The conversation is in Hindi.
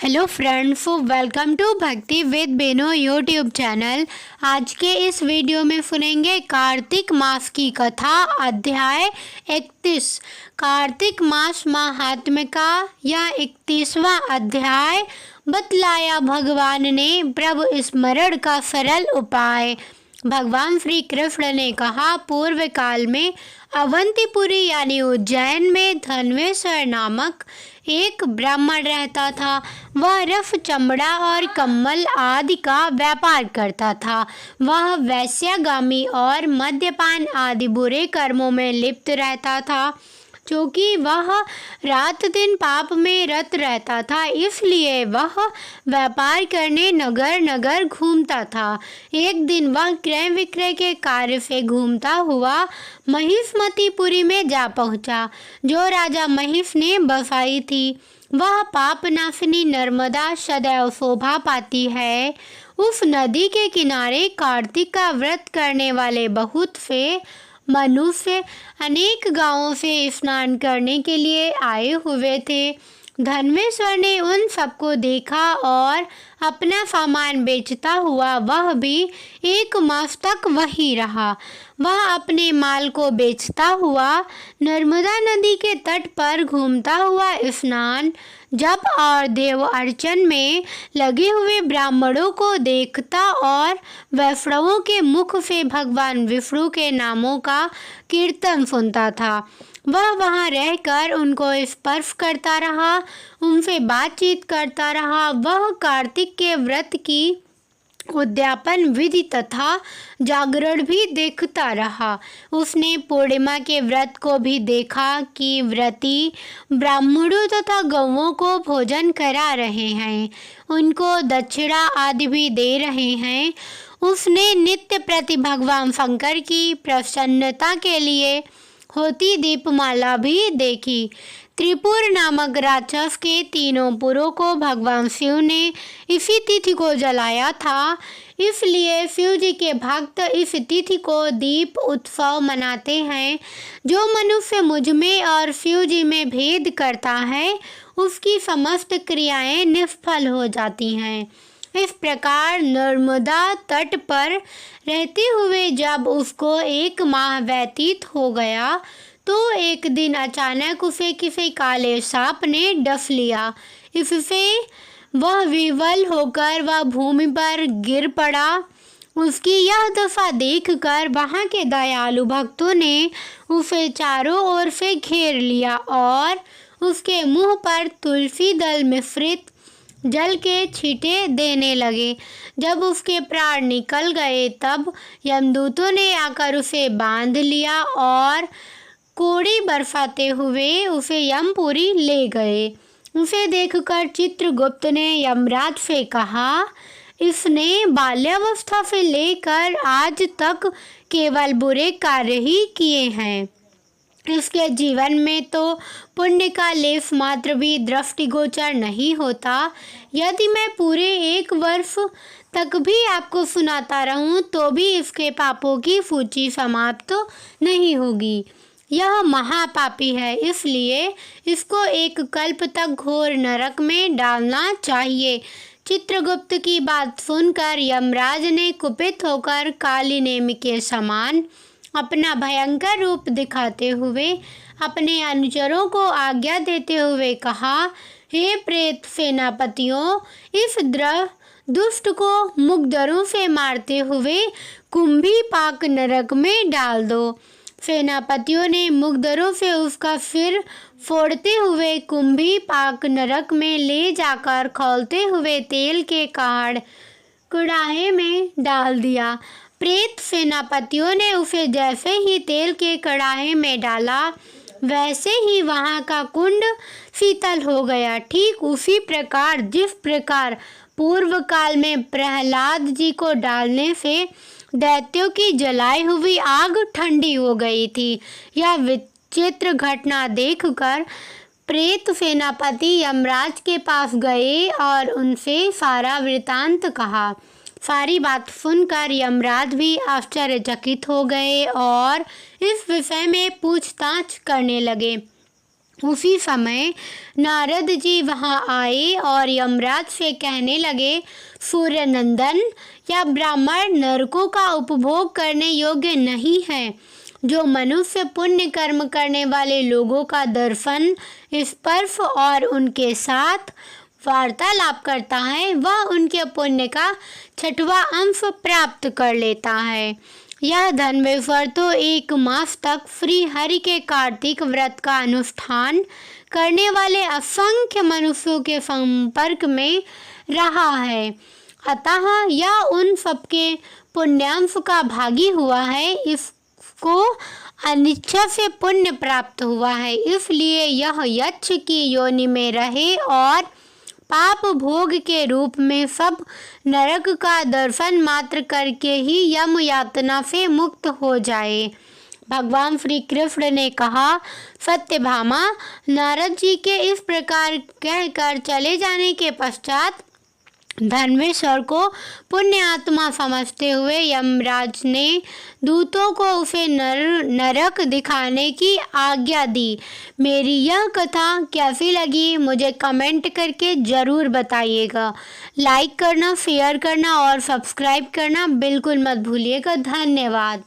हेलो फ्रेंड्स, वेलकम टू भक्ति विद बेनो यूट्यूब चैनल। आज के इस वीडियो में सुनेंगे कार्तिक मास की कथा, अध्याय 31। कार्तिक मास महात्म्य का यह 31वां अध्याय बतलाया भगवान ने प्रभु स्मरण का सरल उपाय। भगवान श्री कृष्ण ने कहा, पूर्व काल में अवंतीपुरी यानी उज्जैन में धन्वेश्वर नामक एक ब्राह्मण रहता था। वह रफ, चमड़ा और कम्बल आदि का व्यापार करता था। वह वैश्यागामी और मद्यपान आदि बुरे कर्मों में लिप्त रहता था। क्योंकि वह रात दिन पाप में रत रहता था, इसलिए वह व्यापार करने नगर नगर घूमता था। एक दिन वह क्रय विक्रय के कार्य से घूमता हुआ महिष्मतीपुरी में जा पहुंचा, जो राजा महिष ने बसाई थी। वह पाप नाशिनी नर्मदा सदैव शोभा पाती है। उस नदी के किनारे कार्तिक का व्रत करने वाले बहुत से मनुष्य अनेक गांवों से स्नान करने के लिए आए हुए थे। धन्वेश्वर ने उन सबको देखा और अपना सामान बेचता हुआ वह भी 1 मास तक वहीं रहा। वह अपने माल को बेचता हुआ नर्मदा नदी के तट पर घूमता हुआ स्नान, जप और देव अर्चन में लगे हुए ब्राह्मणों को देखता और वैष्णवों के मुख से भगवान विष्णु के नामों का कीर्तन सुनता था। वह वहाँ रहकर उनको स्पर्श करता रहा, उनसे बातचीत करता रहा। वह कार्तिक के व्रत की उद्यापन विधि तथा जागरण भी देखता रहा। उसने पूर्णिमा के व्रत को भी देखा कि व्रती ब्राह्मणों तथा गौओं को भोजन करा रहे हैं, उनको दक्षिणा आदि भी दे रहे हैं। उसने नित्य प्रति भगवान शंकर की प्रसन्नता के लिए होती दीपमाला भी देखी। त्रिपुर नामक राक्षस के 3 पुरों को भगवान शिव ने इसी तिथि को जलाया था, इसलिए शिव जी के भक्त इस तिथि को दीप उत्सव मनाते हैं। जो मनुष्य मुझ में और शिव जी में भेद करता है, उसकी समस्त क्रियाएं निष्फल हो जाती हैं। इस प्रकार नर्मदा तट पर रहते हुए जब उसको 1 माह व्यतीत हो गया, तो एक दिन अचानक उसे किसी काले सांप ने डस लिया। इससे वह विवल होकर वह भूमि पर गिर पड़ा। उसकी यह दशा देखकर वहाँ के दयालु भक्तों ने उसे चारों ओर से घेर लिया और उसके मुंह पर तुलसी दल मिश्रित जल के छींटे देने लगे। जब उसके प्राण निकल गए, तब यमदूतों ने आकर उसे बांध लिया और कोड़ी बरसाते हुए उसे यमपुरी ले गए। उसे देखकर चित्रगुप्त ने यमराज से कहा, इसने बाल्यावस्था से लेकर आज तक केवल बुरे कार्य ही किए हैं। इसके जीवन में तो पुण्य का लेस मात्र भी दृष्टिगोचर नहीं होता। यदि मैं पूरे 1 वर्ष तक भी आपको सुनाता रहूं, तो भी इसके पापों की सूची समाप्त नहीं होगी। यह महापापी है, इसलिए इसको 1 कल्प तक घोर नरक में डालना चाहिए। चित्रगुप्त की बात सुनकर यमराज ने कुपित होकर काली नेमी के समान अपना भयंकर रूप दिखाते हुए अपने अनुचरों को आज्ञा देते हुए कहा, हे प्रेत सेनापतियों, इस दुष्ट को मुग्धरों से मारते हुए कुंभी पाक नरक में डाल दो। सेनापतियों ने मुग्धरों से उसका सिर फोड़ते हुए कुंभी पाक नरक में ले जाकर खौलते हुए तेल के कड़ाहे में डाल दिया। प्रेत सेनापतियों ने उसे जैसे ही तेल के कड़ाहे में डाला, वैसे ही वहाँ का कुंड शीतल हो गया। ठीक उसी प्रकार जिस प्रकार पूर्व काल में प्रहलाद जी को डालने से दैत्यों की जलाई हुई आग ठंडी हो गई थी। यह विचित्र घटना देखकर प्रेत सेनापति यमराज के पास गए और उनसे सारा वृतांत कहा। सारी बात सुनकर यमराज भी आश्चर्यचकित हो गए और इस विषय में पूछताछ करने लगे। उसी समय नारद जी वहां आए और यमराज से कहने लगे, सूर्य नंदन, या ब्राह्मण नरकों का उपभोग करने योग्य नहीं है। जो मनुष्य पुण्य कर्म करने वाले लोगों का दर्शन, स्पर्श और उनके साथ वार्तालाप करता है, वह उनके पुण्य का 6वां अंश प्राप्त कर लेता है। यह धर्मेश्वर तो 1 मास तक श्री हरि के कार्तिक व्रत का अनुष्ठान करने वाले असंख्य मनुष्यों के संपर्क में रहा है, अतः यह उन सबके पुण्यांश का भागी हुआ है। इसको अनिच्छा से पुण्य प्राप्त हुआ है, इसलिए यह यक्ष की योनि में रहे और पाप भोग के रूप में सब नरक का दर्शन मात्र करके ही यम यातना से मुक्त हो जाए। भगवान श्री कृष्ण ने कहा, सत्यभामा, नारद जी के इस प्रकार कहकर चले जाने के पश्चात धर्मेश्वर को पुण्य आत्मा समझते हुए यमराज ने दूतों को उसे नरक दिखाने की आज्ञा दी। मेरी यह कथा कैसी लगी मुझे कमेंट करके ज़रूर बताइएगा। लाइक करना, शेयर करना और सब्सक्राइब करना बिल्कुल मत भूलिएगा। धन्यवाद।